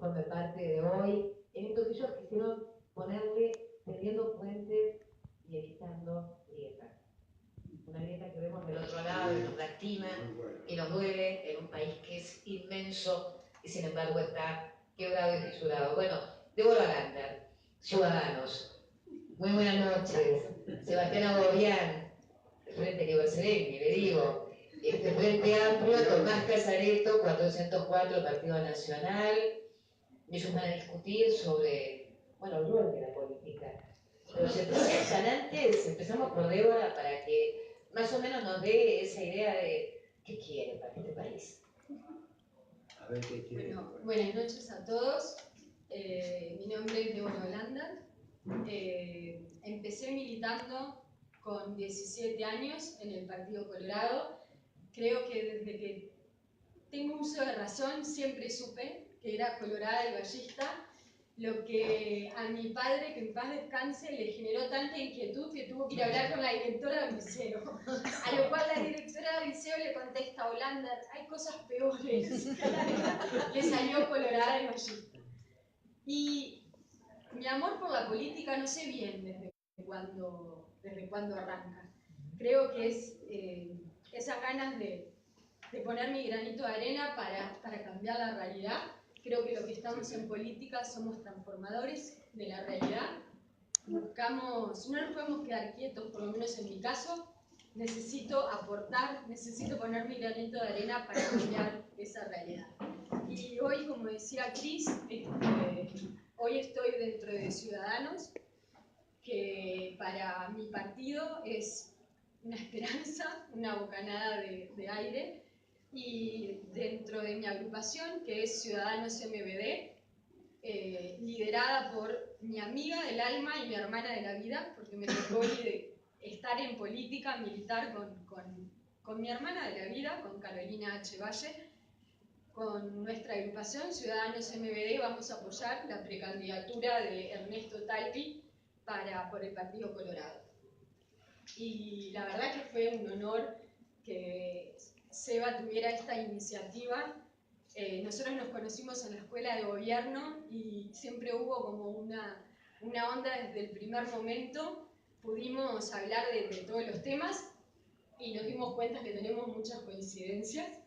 forme parte de hoy. En estos ellos quisieron ponerle tendiendo puentes y evitando grietas. Una grieta que vemos del otro lado y nos lastima y nos duele en un país que es inmenso y sin embargo está quebrado y fisurado. Bueno, Débora Lander, Ciudadanos. Muy buenas noches. Sebastián Agobián, Frente Libersereñi, le digo. Frente Amplio, Tomás Casareto, 404, Partido Nacional. Ellos van a discutir sobre, bueno, el rol de la política. Pero si empiezan antes, empezamos por Débora para que más o menos nos dé esa idea de qué quiere para este país. A ver qué quiere. Bueno, buenas noches a todos. Mi nombre es Débora Lander. Empecé militando con 17 años en el Partido Colorado. Creo que desde que tengo uso de razón siempre supe que era colorada y ballista, lo que a mi padre, que en paz descanse, le generó tanta inquietud que tuvo que ir a hablar con la directora del liceo. A lo cual la directora del liceo le contesta a Olander, hay cosas peores. Le salió colorada y ballista. Y mi amor por la política no sé bien desde cuándo arranca. Creo que es esas ganas de poner mi granito de arena para cambiar la realidad. Creo que los que estamos en política somos transformadores de la realidad. Buscamos, no nos podemos quedar quietos, por lo menos en mi caso. Necesito aportar, necesito poner mi granito de arena para cambiar esa realidad. Y hoy, como decía Cris, hoy estoy dentro de Ciudadanos, que para mi partido es una esperanza, una bocanada de aire. Y dentro de mi agrupación, que es Ciudadanos MBD, liderada por mi amiga del alma y mi hermana de la vida, porque me tocó estar en política, militar con mi hermana de la vida, con Carolina H. Valle. Con nuestra agrupación Ciudadanos MBD vamos a apoyar la precandidatura de Ernesto Talvi por el Partido Colorado. Y la verdad que fue un honor que Seba tuviera esta iniciativa. Nosotros nos conocimos en la escuela de gobierno y siempre hubo como una onda desde el primer momento. Pudimos hablar de todos los temas y nos dimos cuenta que tenemos muchas coincidencias.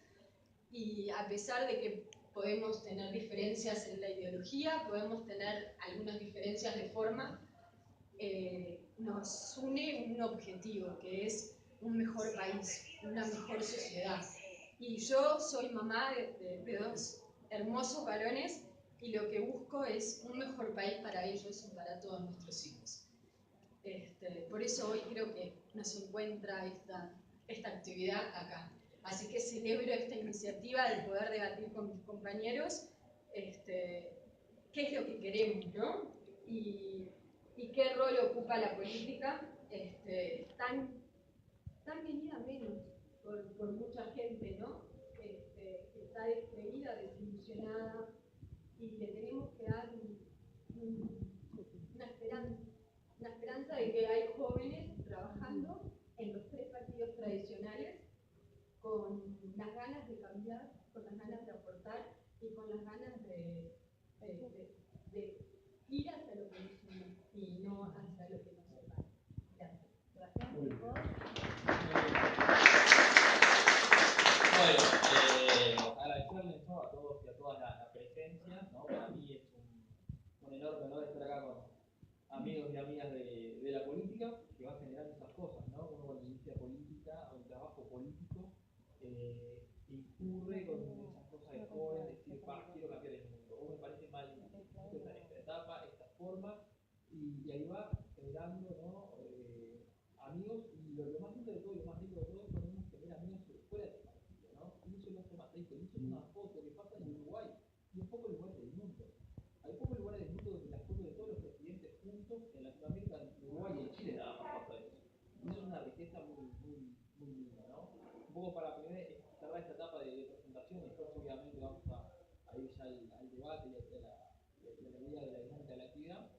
Y a pesar de que podemos tener diferencias en la ideología, podemos tener algunas diferencias de forma, nos une un objetivo, que es un mejor país, una mejor sociedad. Y yo soy mamá de dos hermosos varones y lo que busco es un mejor país para ellos y para todos nuestros hijos. Por eso hoy creo que nos encuentra esta actividad acá. Así que celebro esta iniciativa de poder debatir con mis compañeros qué es lo que queremos, ¿no? Y qué rol ocupa la política tan venida menos por mucha gente, ¿no? Que está descreída, desilusionada, y le tenemos que dar una esperanza de que hay jóvenes trabajando en los tres partidos tradicionales con las ganas de cambiar, con las ganas de aportar y con las ganas de ir hacia lo que nos une y no hacia lo que nos separa. Gracias. Gracias. Bueno, agradecerles, ¿no?, a todos y a todas la presencia, ¿no? Para mí es un enorme honor estar acá con amigos y amigas de la política, que van generando esas cosas, ¿no? Uno cuando inicia política o un trabajo político, incurre con esas cosas de joven, decir, quiero cambiar el mundo, o me parece mal esta etapa, esta forma, y ahí va generando, ¿no?, amigos, y lo más lindo de todo, y lo más rico de todo es cuando uno genera amigos fuera de este partido, ¿no? Y eso lo hace más rico, y eso es una foto que pasa en Uruguay, y en pocos lugares del mundo. Hay pocos lugares del mundo donde las fotos de todos los presidentes juntos, en Latinoamérica, en Uruguay y en Chile nada más pasa eso. Y eso es una riqueza muy linda, ¿no? Un poco para primero cerrar esta etapa de presentación, y después obviamente vamos a ir ya al debate y a la idea de la dinámica de la actividad.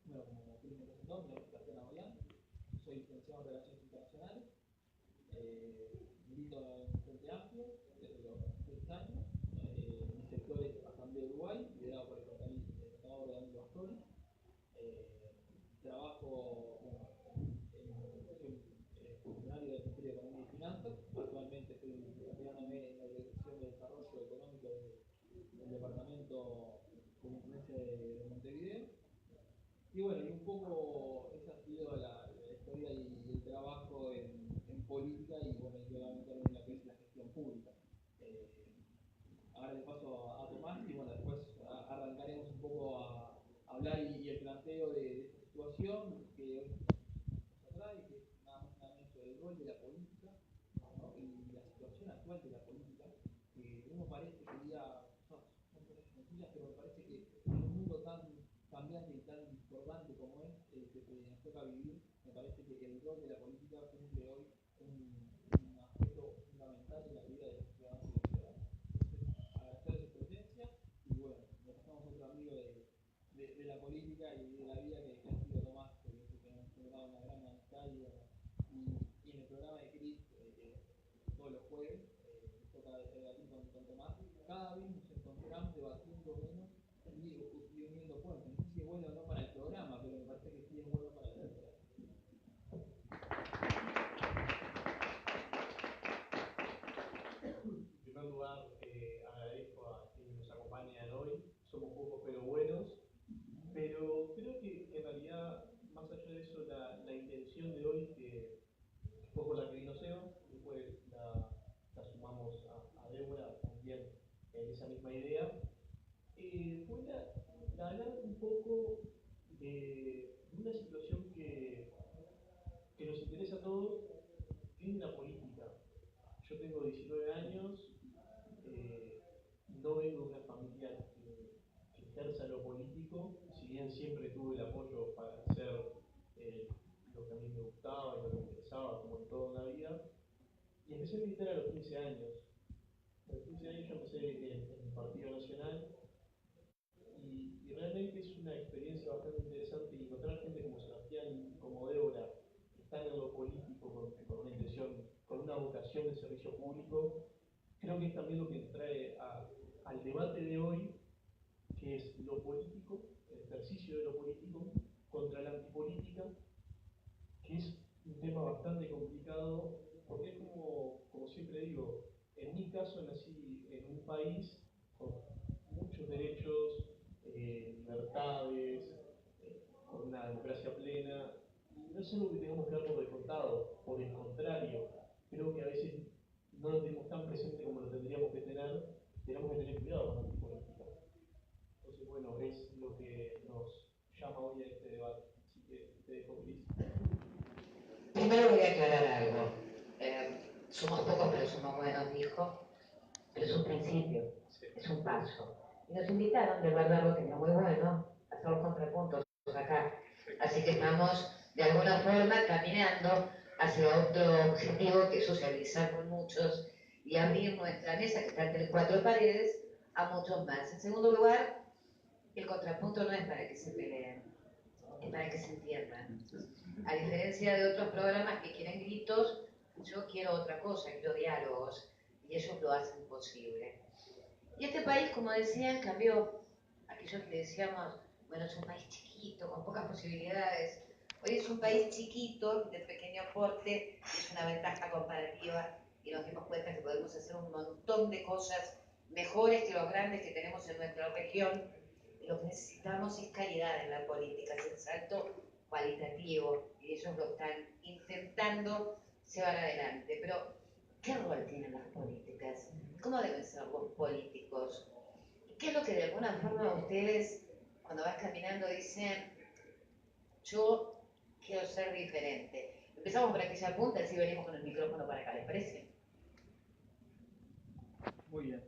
Bueno, como Cris me presentó, mi nombre es Sebastián Agobián, soy licenciado en Relaciones Internacionales, milito en Frente Amplio desde los 6 años, mi sector es Asamblea Uruguay, liderado por tanto como influencia de Montevideo. Y bueno, y un poco esa ha sido la historia y el trabajo en política y bueno, y obviamente en la que es la gestión pública. Ahora le paso a Tomás y bueno, después arrancaremos un poco a hablar y el planteo de esta situación que hoy nos atrae, que es nada más nada menos el rol de la política, ¿no? Y la situación actual de la política, que no me parece que ya son cosas sencillas, pero me parece que en un mundo tan cambiante y tan discordante como es el que nos toca vivir, me parece que el rol de la política cumple hoy un aspecto fundamental en la vida de los ciudadanos y de las ciudadanas. Entonces, agradecer su presencia y bueno, nos pasamos a otro amigo de la política y de la vida que ha sido Tomás, que nos generado una gran amistad y, bueno, y en el programa de Cris, todos los jueves, nos toca debatir con Tomás. Cada vez nos encontramos debatiendo menos y uniendo puentes. No sé si es bueno o no para el programa, pero me parece que sí es bueno para la democracia. En primer lugar, agradezco a quienes nos acompañan hoy. Somos pocos pero buenos. Pero creo que en realidad, más allá de eso, la intención de hoy, que fue por la que vino Seba, después la sumamos a Débora también en esa misma idea, fue la hablar un poco de una situación que nos interesa a todos, que es la política. Yo tengo 19 años, no vengo de una familia que ejerza lo político, si bien siempre tuve el apoyo para hacer lo que a mí me gustaba y lo que me interesaba, como en toda la vida, y empecé a militar a los 15 años. A los 15 años yo empecé en el Partido Nacional y realmente es una experiencia bastante interesante y encontrar gente como Sebastián, como Débora, que están en lo político con una intención, con una vocación de servicio público. Creo que es también lo que nos trae al debate de hoy, que es lo político, el ejercicio de lo político contra la antipolítica, que es un tema bastante complicado, porque es como siempre digo, en mi caso nací en un país con muchos derechos, libertades, con una democracia plena, y no es algo que tengamos que dar por descontado, por el contrario, creo que a veces no lo tenemos tan presente como lo tendríamos que tener, tenemos que tener cuidado con la antipolítica. Entonces, bueno, es lo que nos llama hoy a este debate. Así que te dejo, Cris. Primero voy a aclarar algo. Somos pocos, pero somos buenos, dijo. Pero es un principio, es un paso. Y nos invitaron, de verdad lo tenía muy bueno, a hacer los contrapuntos acá. Así que estamos, de alguna forma, caminando hacia otro objetivo, que es socializar con muchos y abrir nuestra mesa, que está entre cuatro paredes, a muchos más. En segundo lugar, el contrapunto no es para que se peleen, es para que se entiendan. A diferencia de otros programas que quieren gritos, yo quiero otra cosa, quiero diálogos, y ellos lo hacen posible. Y este país, como decían, cambió. Aquellos que decíamos, bueno, es un país chiquito, con pocas posibilidades. Hoy es un país chiquito, de pequeño porte, es una ventaja comparativa, y nos dimos cuenta que podemos hacer un montón de cosas mejores que los grandes que tenemos en nuestra región. Lo que necesitamos es calidad en la política, es el salto cualitativo, y ellos lo están intentando llevar adelante. Pero, ¿qué rol tienen las políticas? ¿Cómo deben ser los políticos? ¿Qué es lo que de alguna forma ustedes, cuando vas caminando, dicen, yo quiero ser diferente? Empezamos por aquella punta, así venimos con el micrófono para acá, ¿les parece? Muy bien.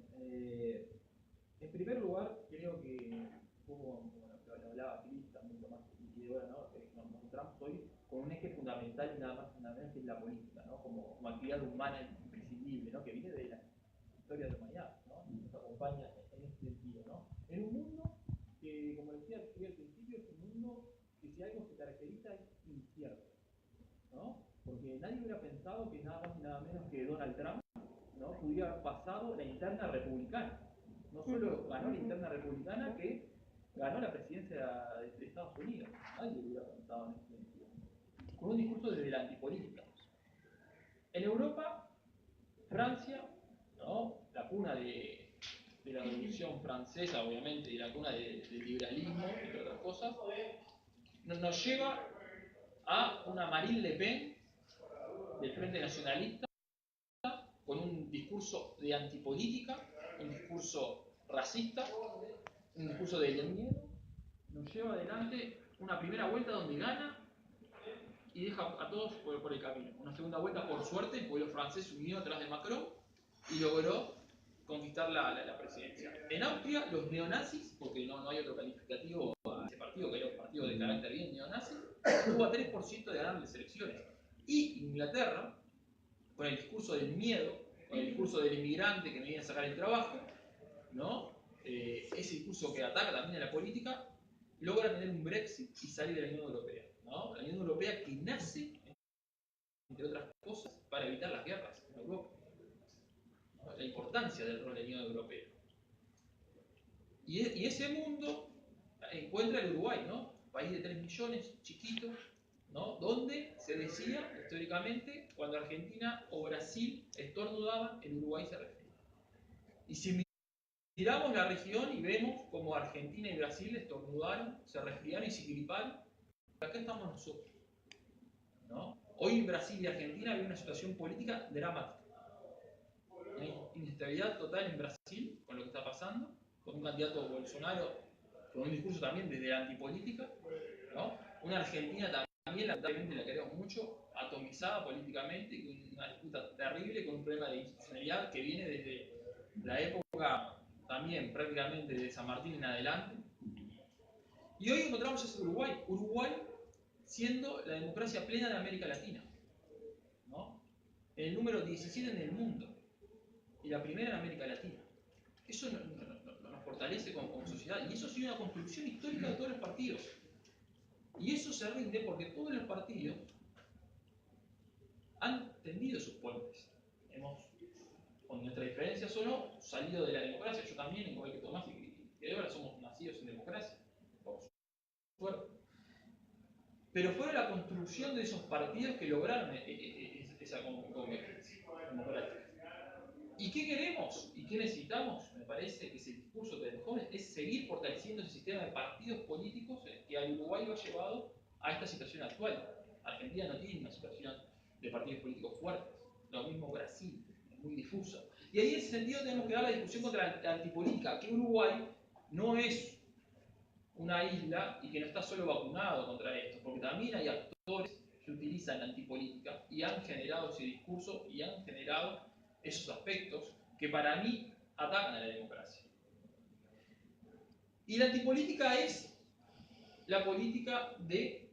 En primer lugar, creo que, como lo hablaba Cris, también Tomás y Débora, ¿no? Nos encontramos hoy con un eje fundamental y nada más y nada menos que es la política, ¿no? Como actividad humana imprescindible, ¿no? Que viene de la historia de la humanidad, ¿no? Y nos acompaña en este sentido, ¿no? En un mundo que, como decía al principio, es un mundo que si algo se caracteriza es incierto, ¿no? Porque nadie hubiera pensado que nada más y nada menos que Donald Trump, ¿no? Pudiera haber pasado la interna republicana. No solo ganó la interna republicana, que ganó la presidencia de Estados Unidos. Nadie lo hubiera pensado en ese sentido. Con un discurso desde la antipolítica. En Europa, Francia, ¿no? La cuna de de la Revolución Francesa, obviamente, y la cuna del liberalismo, entre otras cosas, nos lleva a una Marine Le Pen del Frente Nacionalista, con un discurso de antipolítica, un discurso racista, un discurso de miedo. Nos lleva adelante una primera vuelta donde gana y deja a todos por el camino. Una segunda vuelta, por suerte, el pueblo francés se unió atrás de Macron y logró conquistar la presidencia. En Austria, los neonazis, porque no hay otro calificativo a ese partido, que era un partido de carácter bien neonazi, tuvo a 3% de ganar las elecciones. Y Inglaterra, con el discurso del miedo, con el discurso del inmigrante que me viene a sacar el trabajo, ¿no? Ese discurso que ataca también a la política, logra tener un Brexit y salir de la Unión Europea, ¿no? La Unión Europea que nace, entre otras cosas, para evitar las guerras en Europa, ¿no? La importancia del rol de la Unión Europea. Y ese mundo encuentra el Uruguay, ¿no? País de 3 millones, chiquito, ¿no? Donde se decía históricamente, cuando Argentina o Brasil estornudaban, el Uruguay se refería. Y si miramos la región y vemos como Argentina y Brasil estornudaron, se resfriaron y se griparon, acá estamos nosotros, ¿no? Hoy Brasil y Argentina viven una situación política dramática. Hay inestabilidad total en Brasil con lo que está pasando, con un candidato Bolsonaro con un discurso también desde la antipolítica, ¿no? Una Argentina también, lamentablemente la queremos mucho, atomizada políticamente, con una disputa terrible, con un problema de institucionalidad que viene desde la época también prácticamente de San Martín en adelante. Y hoy encontramos ese Uruguay siendo la democracia plena de América Latina, ¿no? El número 17 en el mundo y la primera en América Latina. Eso nos fortalece como sociedad, y eso ha sido una construcción histórica de todos los partidos. Y eso se rinde porque todos los partidos han tendido sus puentes. Hemos, con nuestras diferencias o no, salido de la democracia. Yo también, igual que Tomás y Débora, somos nacidos en democracia, por suerte. Pero fue la construcción de esos partidos que lograron esa convergencia democrática. ¿Y qué queremos? ¿Y qué necesitamos? Me parece que ese discurso de los jóvenes es seguir fortaleciendo ese sistema de partidos políticos que al Uruguay lo ha llevado a esta situación actual. Argentina no tiene una situación de partidos políticos fuertes. Lo mismo Brasil, es muy difusa. Y ahí en ese sentido tenemos que dar la discusión contra la antipolítica, que Uruguay no es una isla y que no está solo vacunado contra esto, porque también hay actores que utilizan la antipolítica y han generado ese discurso y han generado esos aspectos que para mí atacan a la democracia. Y la antipolítica es la política de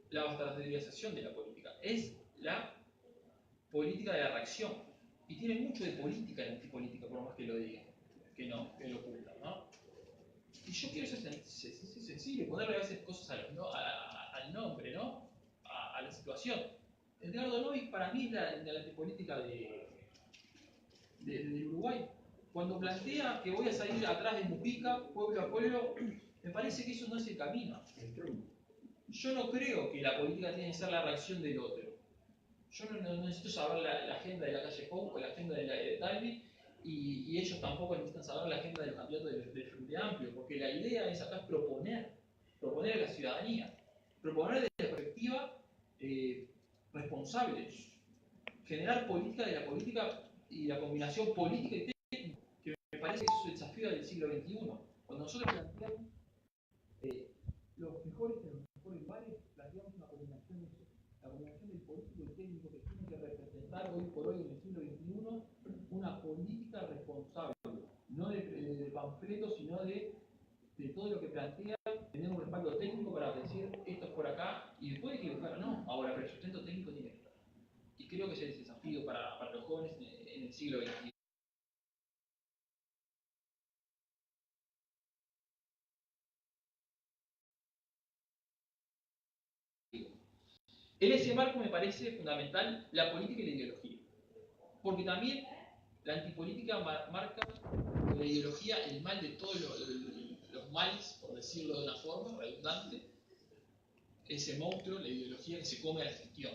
la bastardización de la política, es la política de la reacción. Y tiene mucho de política la antipolítica, por más que lo diga, que lo oculta, ¿no? Y yo quiero ser sensible, ponerle a veces cosas al nombre, ¿no? A la situación. Edgardo Novi para mí es la antipolítica del Uruguay. Cuando plantea que voy a salir atrás de Mujica, pueblo a pueblo, me parece que eso no es el camino. Yo no creo que la política tiene que ser la reacción del otro. Yo no necesito saber la agenda de la calle Pou o la agenda de Talvi, y ellos tampoco necesitan saber la agenda de los candidatos del Frente Amplio, porque la idea es acá proponer a la ciudadanía, proponer desde la perspectiva responsable, generar política de la política y la combinación política y técnica, que me parece que eso es el desafío del siglo XXI. Cuando nosotros planteamos los mejores bares, planteamos una combinación de eso, la combinación del político y técnico que tiene que representar hoy por hoy en el siglo XXI una política responsable, no de panfletos, sino de todo lo que plantea, tener un respaldo técnico para decir esto es por acá y después equivocar, no, ahora, pero el sustento técnico tiene que estar. Y creo que ese es el desafío para los jóvenes en el siglo XXI. En ese marco me parece fundamental la política y la ideología, porque también la antipolítica marca la ideología el mal de todos los males, por decirlo de una forma redundante, ese monstruo, la ideología que se come a la gestión.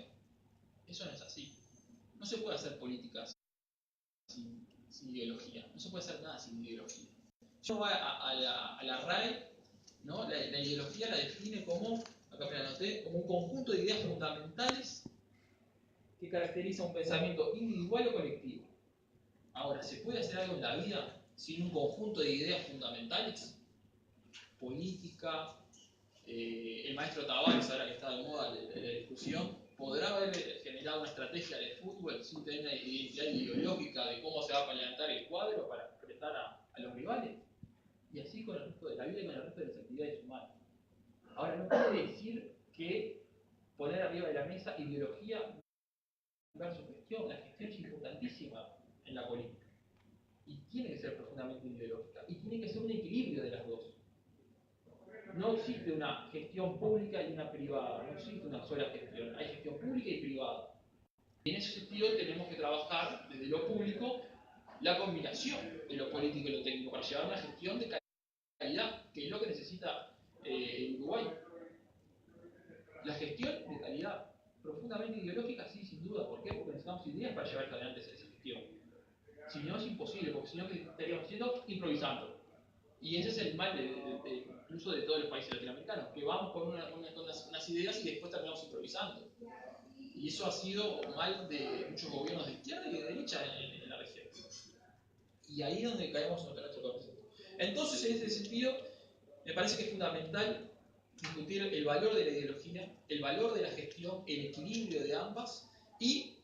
Eso no es así. No se puede hacer políticas sin ideología. No se puede hacer nada sin ideología. Si uno va a la RAE, ¿no? La ideología la define como, acá me la anoté, como un conjunto de ideas fundamentales que caracteriza un pensamiento individual o colectivo. Ahora, ¿se puede hacer algo en la vida sin un conjunto de ideas fundamentales? Política, el maestro Tavares, ahora que está de moda la discusión, podrá haber generado una estrategia de fútbol sin tener una identidad ideológica de cómo se va a plantar el cuadro para enfrentar a los rivales. Y así con el resto de la vida y con el resto de las actividades humanas. Ahora, no quiere decir que poner arriba de la mesa ideología versus gestión. La gestión es importantísima en la política. Y tiene que ser profundamente ideológica. Y tiene que ser un equilibrio de las dos. No existe una gestión pública y una privada. No existe una sola gestión. Hay gestión pública y privada. Y en ese sentido tenemos que trabajar desde lo público la combinación de lo político y lo técnico para llevar una gestión de calidad, que es lo que necesita Uruguay. La gestión de calidad, profundamente ideológica, sí, sin duda. ¿Por qué? Porque necesitamos ideas para llevar adelante esa gestión. Si no, es imposible, porque si no, ¿qué estaríamos haciendo? Improvisando. Y ese es el mal incluso de todos los países latinoamericanos, que vamos con unas ideas y después terminamos improvisando. Y eso ha sido mal de muchos gobiernos de izquierda y de derecha en la región. Y ahí es donde caemos en otro concepto. Entonces, en ese sentido, me parece que es fundamental discutir el valor de la ideología, el valor de la gestión, el equilibrio de ambas y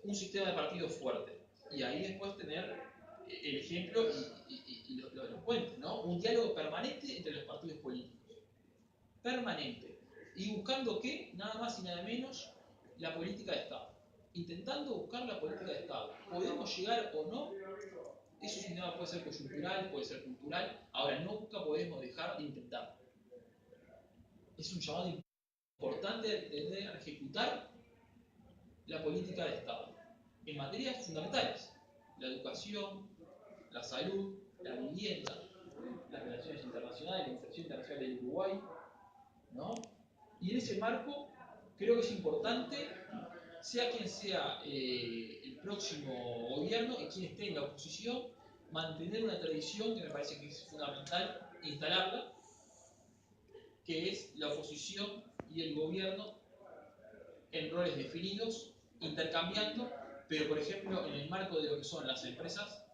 un sistema de partidos fuerte. Y ahí después tener el ejemplo y los puentes, ¿no? Un diálogo permanente entre los partidos políticos. Permanente. Y buscando ¿qué? Nada más y nada menos la política de Estado. Intentando buscar la política de Estado. ¿Podemos llegar o no? Eso sin duda puede ser coyuntural, puede ser cultural. Ahora, nunca podemos dejar de intentarlo. Es un llamado importante de ejecutar la política de Estado en materias fundamentales: la educación, la salud, la vivienda, las relaciones internacionales, la inserción internacional del Uruguay, ¿no? Y en ese marco creo que es importante, sea quien sea el próximo gobierno y quien esté en la oposición, mantener una tradición que me parece que es fundamental instalarla, que es la oposición y el gobierno en roles definidos, intercambiando, pero por ejemplo en el marco de lo que son las empresas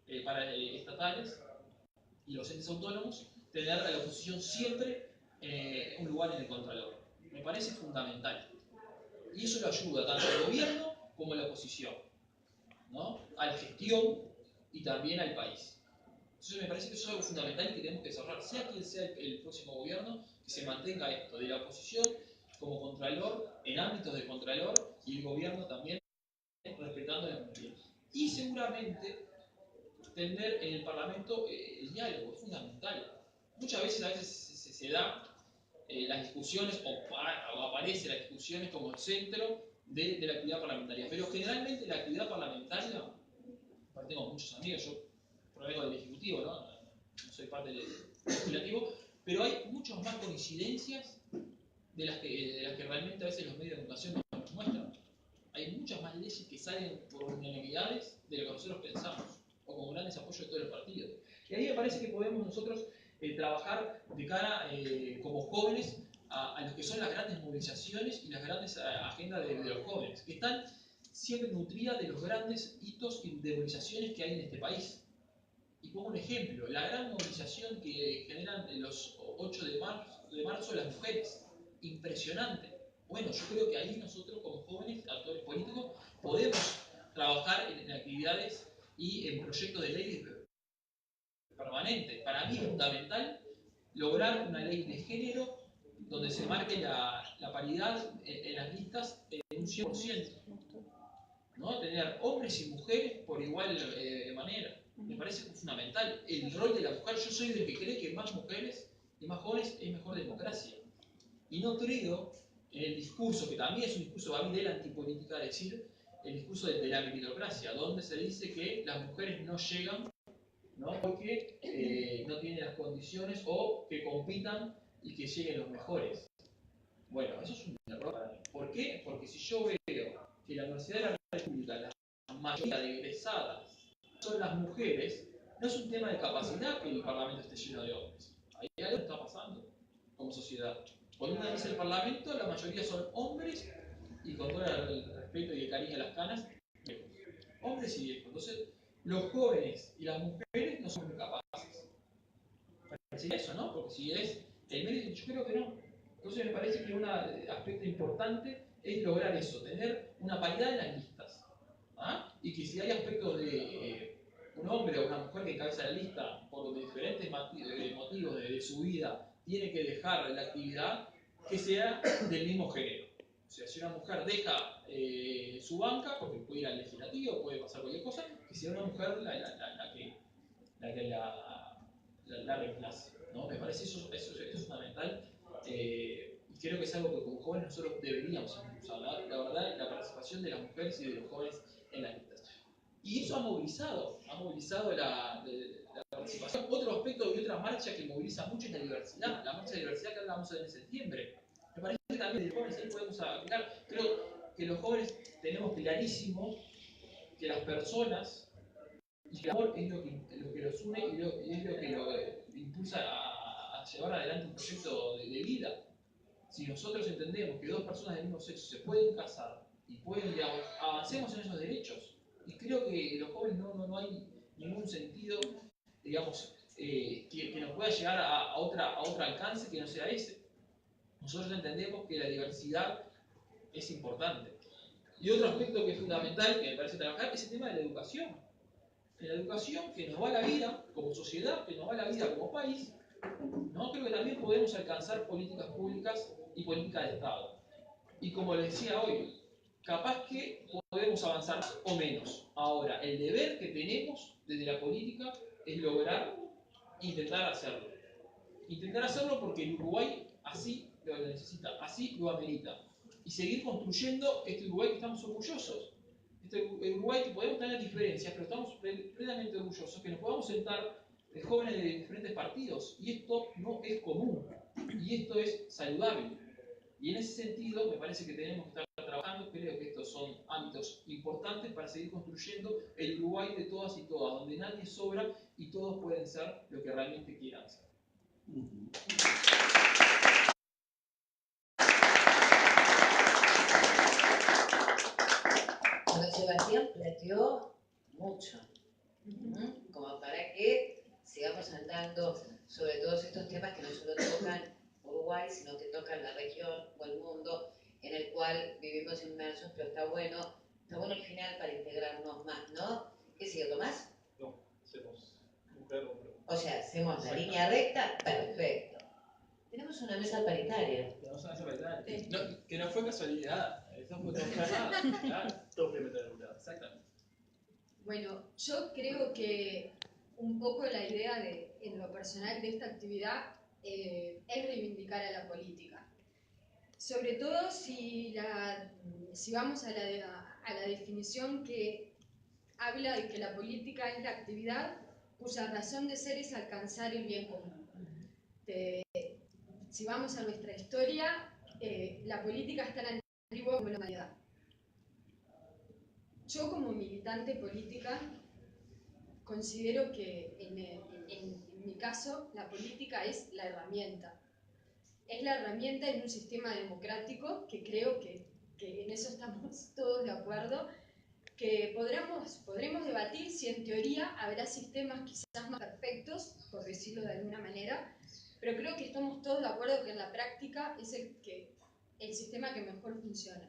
estatales y los entes autónomos, tener a la oposición siempre un lugar en el contralor. Me parece fundamental. Y eso lo ayuda tanto al gobierno como a la oposición, ¿no? A la gestión y también al país. Entonces me parece que eso es algo fundamental que tenemos que desarrollar, sea quien sea el próximo gobierno, que se mantenga esto de la oposición como contralor, en ámbitos de contralor, y el gobierno también respetando las mayorías. Y seguramente tender en el Parlamento el diálogo es fundamental. Muchas veces se da las discusiones o aparecen las discusiones como el centro de la actividad parlamentaria, pero generalmente la actividad parlamentaria, tengo muchos amigos, yo provengo del Ejecutivo, no soy parte del Legislativo, pero hay muchas más coincidencias de las que realmente a veces los medios de comunicación nos muestran. Hay muchas más leyes que salen por unanimidades de lo que nosotros pensamos, o con grandes apoyos de todos los partidos. Y ahí me parece que podemos nosotros trabajar de cara, como jóvenes, a lo que son las grandes movilizaciones y las grandes agendas de los jóvenes, que están siempre nutridas de los grandes hitos de movilizaciones que hay en este país. Y pongo un ejemplo: la gran movilización que generan los 8 de marzo las mujeres. Impresionante. Bueno, yo creo que ahí nosotros como jóvenes, actores políticos, podemos trabajar en actividades y en proyectos de ley permanentes. Para mí es fundamental lograr una ley de género donde se marque la paridad en las listas en un 100%. ¿No? Tener hombres y mujeres por igual manera. Me parece fundamental. El rol de la mujer, yo soy del que cree que más mujeres y más jóvenes es mejor democracia. Y no creo en el discurso, que también es un discurso para mí de la antipolítica, decir el discurso de la meritocracia, donde se dice que las mujeres no llegan, ¿no? Porque no tienen las condiciones o que compitan y que lleguen los mejores. Bueno, eso es un error para mí. ¿Por qué? Porque si yo veo que la Universidad de la República, la mayoría de egresadas son las mujeres, no es un tema de capacidad que el Parlamento esté lleno de hombres. Ahí algo está pasando como sociedad. Cuando uno dice el Parlamento, la mayoría son hombres y con todo el respeto y el cariño a las canas, viejos. Hombres y viejos. Entonces, los jóvenes y las mujeres no son capaces. Parece eso, ¿no? Porque si es el mérito, yo creo que no. Entonces me parece que un aspecto importante es lograr eso, tener una paridad en las listas. ¿Ah? Y que si hay aspectos de un hombre o una mujer que encabeza la lista por diferentes motivos de su vida tiene que dejar la actividad, que sea del mismo género. O sea, si una mujer deja su banca, porque puede ir al legislativo, puede pasar cualquier cosa, que sea una mujer la que la reemplace, ¿no? Me parece eso es fundamental y creo que es algo que como jóvenes nosotros deberíamos impulsar. La verdad, la participación de las mujeres y de los jóvenes en las listas. Y eso ha movilizado la participación. Otro aspecto y otra marcha que moviliza mucho es la diversidad. La marcha de diversidad que hablamos en septiembre. Me parece que también de los jóvenes ahí podemos aplicar. Creo que los jóvenes tenemos clarísimo que las personas y que el amor es lo que los une y es lo que lo impulsa a llevar adelante un proyecto de vida. Si nosotros entendemos que dos personas del mismo sexo se pueden casar y pueden, digamos, avancemos en esos derechos. Y creo que los jóvenes no hay ningún sentido, digamos, que nos pueda llegar a otro alcance que no sea ese. Nosotros entendemos que la diversidad es importante. Y otro aspecto que es fundamental, que me parece trabajar, es el tema de la educación. En la educación que nos va la vida como sociedad, que nos va la vida como país, ¿no? Creo que también podemos alcanzar políticas públicas y políticas de Estado. Y como les decía hoy, capaz que podemos avanzar más o menos. Ahora, el deber que tenemos desde la política es lograr intentar hacerlo. Intentar hacerlo porque el Uruguay así lo necesita, así lo amerita. Y seguir construyendo este Uruguay que estamos orgullosos. Este Uruguay que podemos tener diferencias, pero estamos plenamente orgullosos, que nos podamos sentar jóvenes de diferentes partidos. Y esto no es común. Y esto es saludable. Y en ese sentido me parece que tenemos que estar trabajando. Creo que estos son ámbitos importantes para seguir construyendo el Uruguay de todas y todas, donde nadie sobra y todos pueden ser lo que realmente quieran ser. Bueno, Sebastián planteó mucho, como para que sigamos andando sobre todos estos temas que no solo tocan Uruguay, sino que tocan la región o el mundo en el cual vivimos inmersos, pero está bueno al final para integrarnos más, ¿no? ¿Qué sigue, Tomás? No, hacemos mujer hombre. O sea, hacemos la línea recta, perfecto. Tenemos una mesa paritaria. Tenemos una mesa paritaria. No, que no fue casualidad. Eso fue nada. Claro. Doblemente regulado. Exactamente. Bueno, yo creo que un poco la idea en lo personal de esta actividad es reivindicar a la política. Sobre todo si vamos a la definición que habla de que la política es la actividad cuya razón de ser es alcanzar el bien común. Si vamos a nuestra historia, la política es tan antigua como la humanidad. Yo como militante política considero que en mi caso la política es la herramienta. Es la herramienta en un sistema democrático que creo que en eso estamos todos de acuerdo, que podremos debatir si en teoría habrá sistemas quizás más perfectos, por decirlo de alguna manera, pero creo que estamos todos de acuerdo que en la práctica es el sistema que mejor funciona.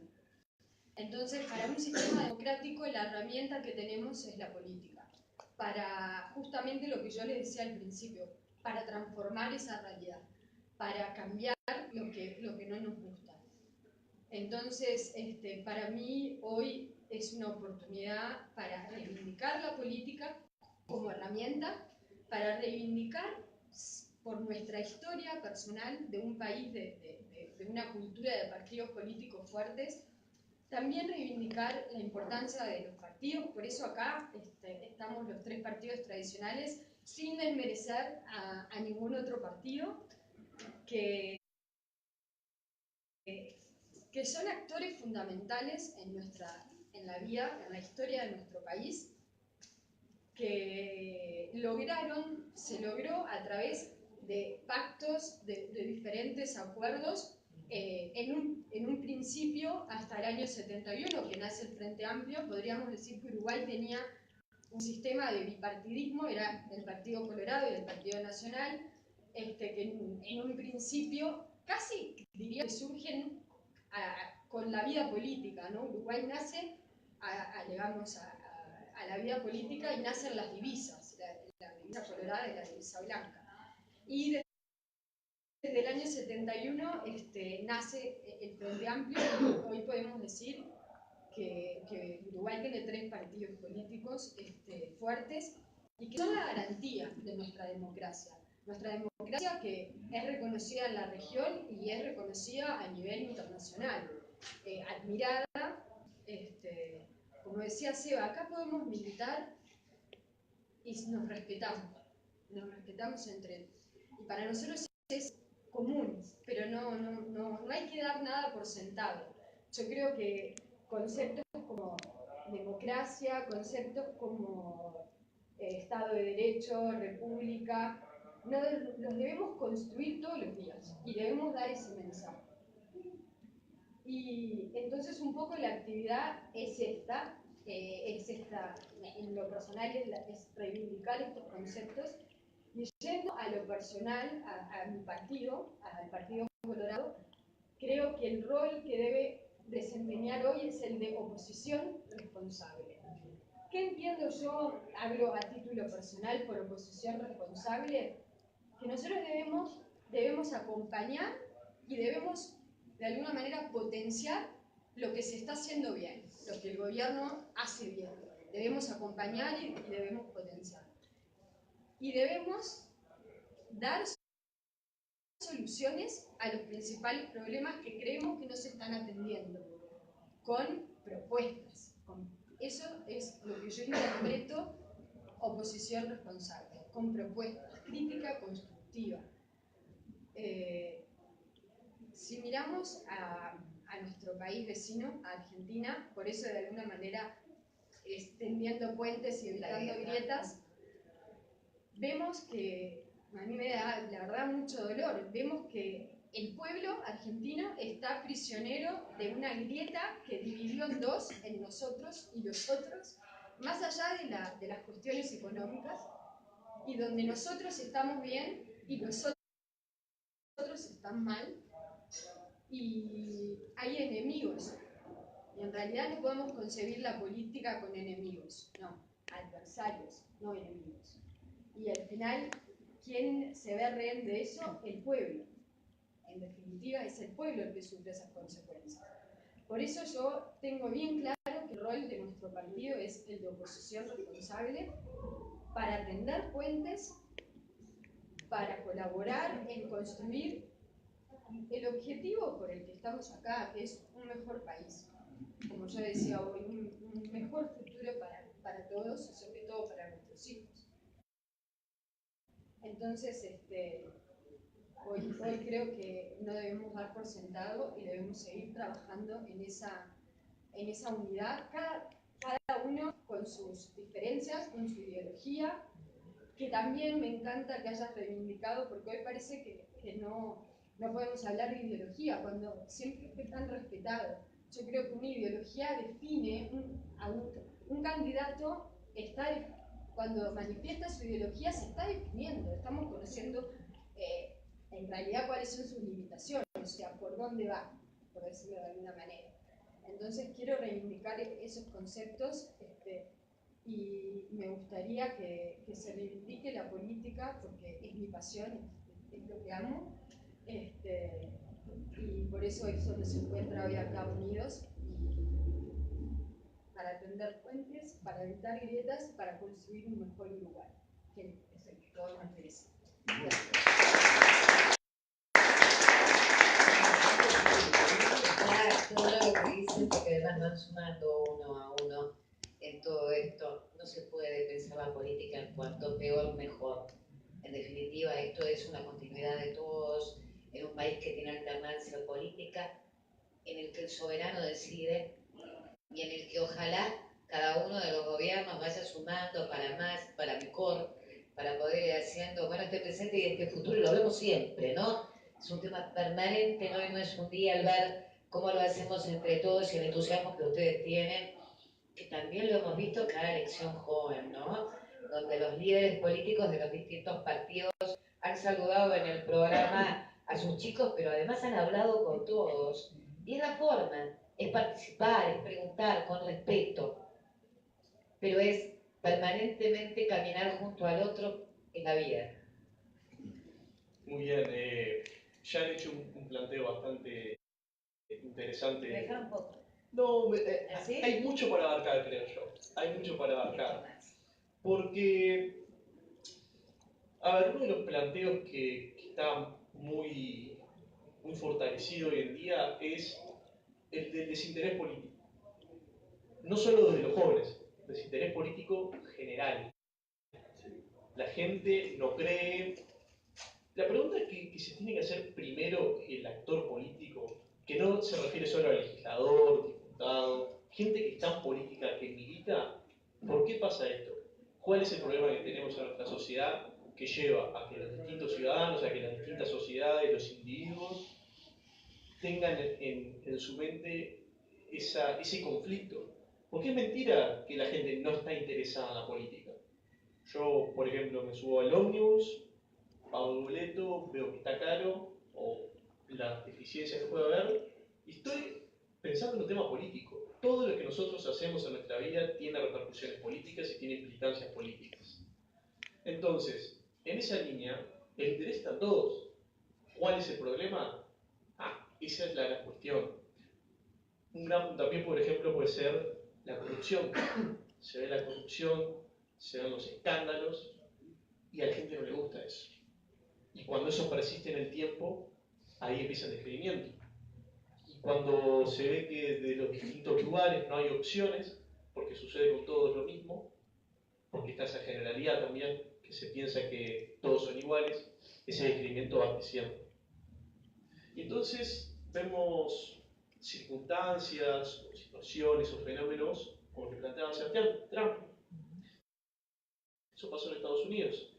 Entonces, para un sistema democrático la herramienta que tenemos es la política, para justamente lo que yo les decía al principio, para transformar esa realidad, para cambiar lo que no nos gusta. Entonces, para mí hoy es una oportunidad para reivindicar la política como herramienta, para reivindicar por nuestra historia personal de un país, de una cultura de partidos políticos fuertes, también reivindicar la importancia de los partidos. Por eso acá estamos los tres partidos tradicionales, sin desmerecer a ningún otro partido, que son actores fundamentales en la vida, en la historia de nuestro país, que se logró a través de pactos, de diferentes acuerdos, en un principio, hasta el año 71, que nace el Frente Amplio. Podríamos decir que Uruguay tenía un sistema de bipartidismo, era el Partido Colorado y el Partido Nacional, que en un principio casi diría que surgen con la vida política, ¿no? Uruguay nace, llegamos a la vida política y nacen las divisas, la divisa colorada y la divisa blanca. Y desde el año 71 nace el Frente Amplio, y hoy podemos decir que Uruguay tiene 3 partidos políticos fuertes y que son la garantía de nuestra democracia. Nuestra democracia que es reconocida en la región y es reconocida a nivel internacional, admirada. Como decía Seba, acá podemos militar y nos respetamos entre. Y para nosotros es común, pero no hay que dar nada por sentado. Yo creo que conceptos como democracia, conceptos como Estado de Derecho, República, los debemos construir todos los días y debemos dar ese mensaje. Y entonces un poco la actividad es esta, en lo personal es reivindicar estos conceptos. Y yendo a lo personal, a mi partido, al Partido Colorado, creo que el rol que debe desempeñar hoy es el de oposición responsable. ¿Qué entiendo yo, hablo a título personal por oposición responsable? Que nosotros debemos acompañar y debemos de alguna manera potenciar lo que se está haciendo bien, lo que el gobierno hace bien. Debemos acompañar y debemos potenciar. Y debemos dar soluciones a los principales problemas que creemos que no se están atendiendo, con propuestas. Eso es lo que yo interpreto oposición responsable, con propuestas, crítica constructiva. Si miramos a nuestro país vecino, a Argentina, por eso de alguna manera tendiendo puentes y evitando grietas, vemos que, a mí me da la verdad mucho dolor, vemos que el pueblo argentino está prisionero de una grieta que dividió en dos, en nosotros y los otros, más allá de las cuestiones económicas, y donde nosotros estamos bien y los otros están mal, y hay enemigos. Y en realidad no podemos concebir la política con enemigos, no, adversarios, no enemigos. Y al final, ¿quién se ve rehén de eso? El pueblo. En definitiva, es el pueblo el que sufre esas consecuencias. Por eso yo tengo bien claro que el rol de nuestro partido es el de oposición responsable para tender puentes, para colaborar en construir el objetivo por el que estamos acá, que es un mejor país. Como yo decía hoy, un mejor futuro para todos y sobre todo para nuestros hijos. Entonces, hoy creo que no debemos dar por sentado y debemos seguir trabajando en esa unidad, cada uno con sus diferencias, con su ideología, que también me encanta que hayas reivindicado, porque hoy parece que no podemos hablar de ideología, cuando siempre fue tan respetado. Yo creo que una ideología define a un candidato, cuando manifiesta su ideología se está definiendo, estamos conociendo en realidad cuáles son sus limitaciones, o sea, por dónde va, por decirlo de alguna manera. Entonces quiero reivindicar esos conceptos y me gustaría que se reivindique la política, porque es mi pasión, es lo que amo, y por eso es donde se encuentra hoy acá unidos, para tender puentes, para evitar grietas, para construir un mejor Uruguay, que es el que todos nos merecemos. Todo lo que dicen, porque además van sumando uno a uno en todo esto. No se puede pensar la política en cuanto peor, mejor. En definitiva, esto es una continuidad de todos en un país que tiene alternancia política, en el que el soberano decide y en el que ojalá cada uno de los gobiernos vaya sumando para más este presente y de este futuro, y lo vemos siempre, ¿no? Es un tema permanente, ¿no? Y no es un día el ver cómo lo hacemos entre todos y el entusiasmo que ustedes tienen, que también lo hemos visto en cada elección joven, ¿no? Donde los líderes políticos de los distintos partidos han saludado en el programa a sus chicos, pero además han hablado con todos. Y es la forma, es participar, es preguntar con respeto, pero es permanentemente caminar junto al otro en la vida. Muy bien, ya han hecho un planteo bastante interesante. Deja un poco. No, ¿Así? hay mucho para abarcar, creo yo. Hay mucho para abarcar. Porque, a ver, uno de los planteos que está muy fortalecido hoy en día es el del desinterés político. No solo de los jóvenes, desinterés político general. La gente no cree. La pregunta que se tiene que hacer primero el actor político, que no se refiere solo al legislador, diputado, gente que está en política, que milita, ¿por qué pasa esto? ¿Cuál es el problema que tenemos en nuestra sociedad que lleva a que los distintos ciudadanos, a que las distintas sociedades, los individuos, tengan en su mente ese conflicto? Porque es mentira que la gente no está interesada en la política. Yo, por ejemplo, me subo al ómnibus, pago el boleto, veo que está caro, o las deficiencias que puede haber, y estoy pensando en un tema político. Todo lo que nosotros hacemos en nuestra vida tiene repercusiones políticas y tiene implicancias políticas. Entonces, en esa línea, el interés está en todos. ¿Cuál es el problema? Esa es la cuestión. Un gran puntapié, por ejemplo, puede ser la corrupción. Se ve la corrupción, se ven los escándalos, y a la gente no le gusta eso. Y cuando eso persiste en el tiempo, ahí empieza el descreimiento. Y cuando se ve que de los distintos lugares no hay opciones, porque sucede con todos lo mismo, porque está esa generalidad también, que se piensa que todos son iguales, ese descreimiento va creciendo. Y entonces vemos circunstancias, o situaciones o fenómenos, como que planteaba Sebastián, Trump. Eso pasó en Estados Unidos,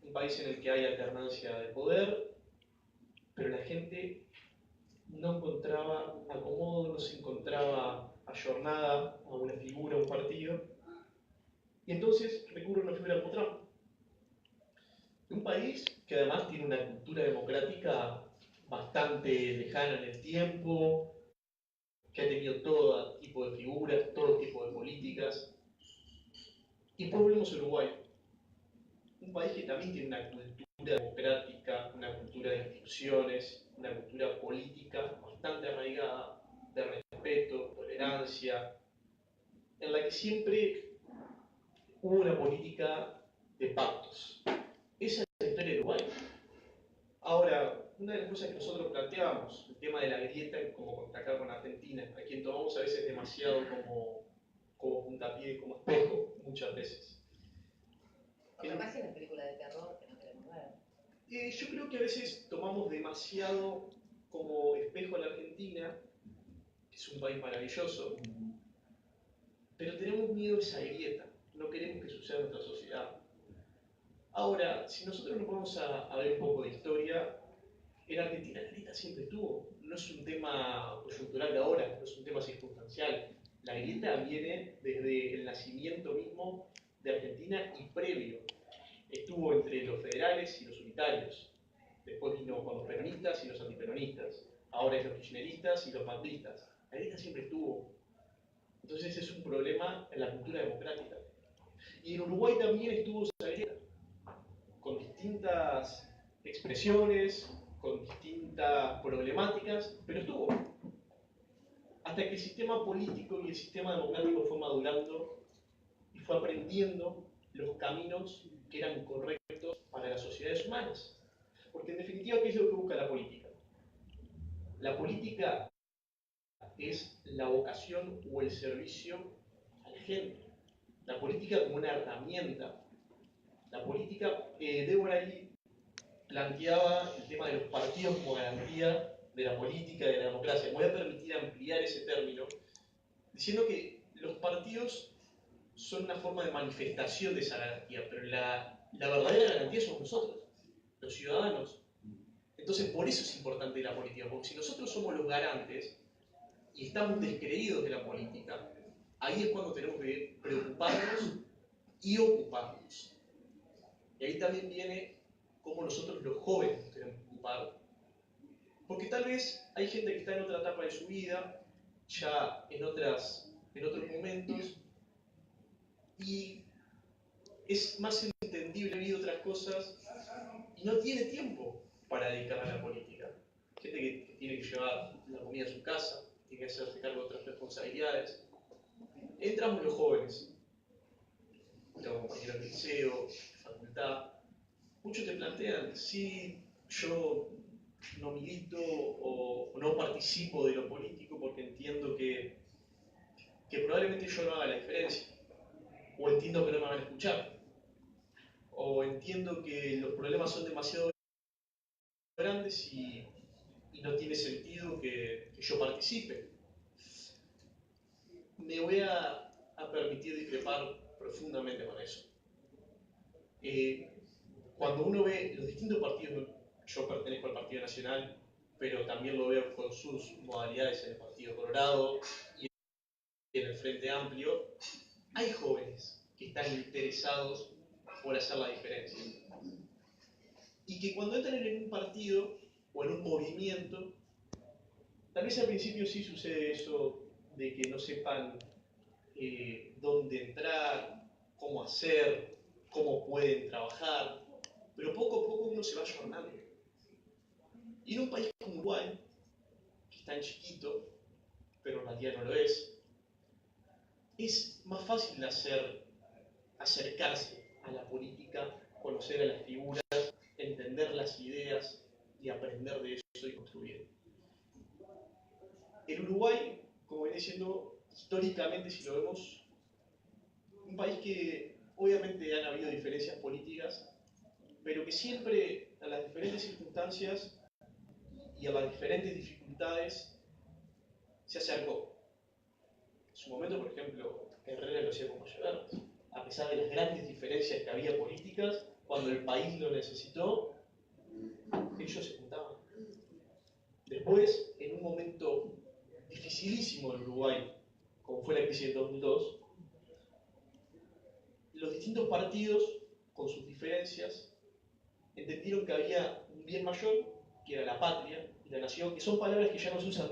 un país en el que hay alternancia de poder, pero la gente no encontraba acomodo, no se encontraba ayornada a una figura, a un partido, y entonces recurre a una figura como Trump. Un país que además tiene una cultura democrática bastante lejana en el tiempo, que ha tenido todo tipo de figuras, todo tipo de políticas. Y después volvemos a Uruguay, un país que también tiene una cultura democrática, una cultura de instituciones, una cultura política bastante arraigada, de respeto, tolerancia, en la que siempre hubo una política de pactos. Esa es la historia de Uruguay. Ahora, una de las cosas que nosotros planteábamos, el tema de la grieta como contactar con Argentina, a quien tomamos a veces demasiado como puntapié, como espejo, muchas veces. Capaz que la película de terror que no queremos ver. Yo creo que a veces tomamos demasiado como espejo a la Argentina, que es un país maravilloso, pero tenemos miedo a esa grieta, no queremos que suceda en nuestra sociedad. Ahora, si nosotros nos vamos a ver un poco de historia, en Argentina la grieta siempre estuvo, no es un tema coyuntural de ahora, no es un tema circunstancial. La grieta viene desde el nacimiento mismo de Argentina y previo. Estuvo entre los federales y los unitarios. Después vino con los peronistas y los antiperonistas. Ahora es los kirchneristas y los macristas. La grieta siempre estuvo. Entonces es un problema en la cultura democrática. Y en Uruguay también estuvo esa grieta, con distintas expresiones, con distintas problemáticas, pero estuvo. Hasta que el sistema político y el sistema democrático fue madurando y fue aprendiendo los caminos que eran correctos para las sociedades humanas. Porque en definitiva, ¿qué es lo que busca la política? La política es la vocación o el servicio a la gente. La política como una herramienta. La política, Débora ahí planteaba el tema de los partidos como garantía de la política y de la democracia. Me voy a permitir ampliar ese término diciendo que los partidos son una forma de manifestación de esa garantía, pero la verdadera garantía somos nosotros. los ciudadanos. Entonces, por eso es importante la política, porque si nosotros somos los garantes y estamos descreídos de la política, ahí es cuando tenemos que preocuparnos y ocuparnos. Y ahí también viene cómo nosotros los jóvenes nos tenemos que ocupar, porque tal vez hay gente que está en otra etapa de su vida, ya en otros momentos, y es más entendible vivir otras cosas y no tiene tiempo para dedicar a la política. Gente que tiene que llevar la comida a su casa, tiene que hacerse cargo de otras responsabilidades. Entramos los jóvenes, tengo compañeros de liceo, de facultad, muchos te plantean, sí, yo no milito o no participo de lo político porque entiendo que probablemente yo no haga la diferencia, o entiendo que no me van a escuchar, o entiendo que los problemas son demasiado grandes y no tiene sentido que yo participe. Me voy a permitir discrepar profundamente con eso. Cuando uno ve los distintos partidos, yo pertenezco al Partido Nacional, pero también lo veo con sus modalidades en el Partido Colorado y en el Frente Amplio, hay jóvenes que están interesados por hacer la diferencia. Y que cuando entran en un partido o en un movimiento, tal vez al principio sí sucede eso de que no sepan dónde entrar, cómo hacer, cómo pueden trabajar, pero poco a poco uno se va ayornando. Y en un país como Uruguay, que es tan chiquito, pero en realidad no lo es más fácil acercarse a la política, conocer a las figuras, entender las ideas y aprender de eso y construir. El Uruguay, como viene siendo históricamente, si lo vemos, un país que obviamente han habido diferencias políticas, pero que siempre a las diferentes circunstancias y a las diferentes dificultades se acercó. En su momento, por ejemplo, Herrera lo hacía con Mayaber, a pesar de las grandes diferencias que había políticas, cuando el país lo necesitó, ellos se juntaban. Después, en un momento dificilísimo en Uruguay, como fue la crisis del 2002, los distintos partidos, con sus diferencias, entendieron que había un bien mayor, que era la patria y la nación, que son palabras que ya no se usan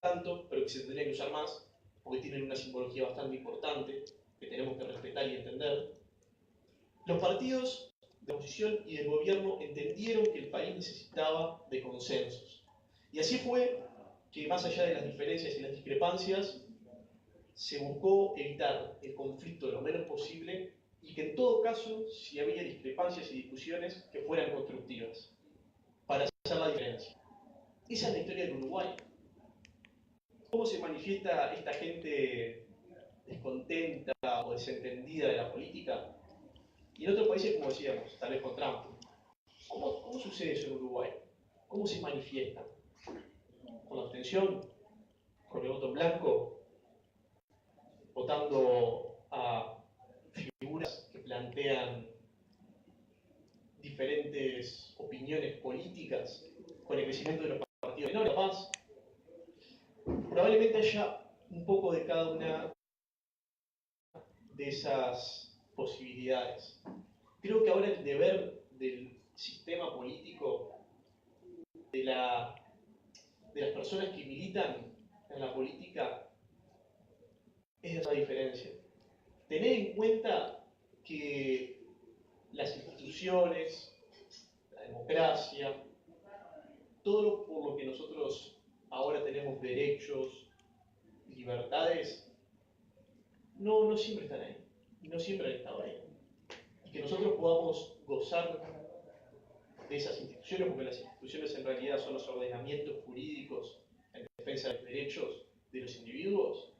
tanto, pero que se tendrían que usar más, porque tienen una simbología bastante importante, que tenemos que respetar y entender. Los partidos de oposición y del gobierno entendieron que el país necesitaba de consensos. Y así fue que, más allá de las diferencias y las discrepancias, se buscó evitar el conflicto lo menos posible y que en todo caso, si había discrepancias y discusiones, que fueran constructivas, para hacer la diferencia. Esa es la historia del Uruguay. ¿Cómo se manifiesta esta gente descontenta o desentendida de la política? Y en otros países, como decíamos, tal vez con Trump. ¿Cómo sucede eso en Uruguay? ¿Cómo se manifiesta? ¿Con la abstención? ¿Con el voto en blanco? ¿Votando a figuras que plantean diferentes opiniones políticas? ¿Con el crecimiento de los partidos menores? Capaz, probablemente haya un poco de cada una de esas posibilidades. Creo que ahora el deber del sistema político, de las personas que militan en la política, es esa diferencia. Tener en cuenta que las instituciones, la democracia, todo por lo que nosotros ahora tenemos derechos, libertades, no siempre están ahí, no siempre han estado ahí. Y que nosotros podamos gozar de esas instituciones, porque las instituciones en realidad son los ordenamientos jurídicos en defensa de los derechos de los individuos,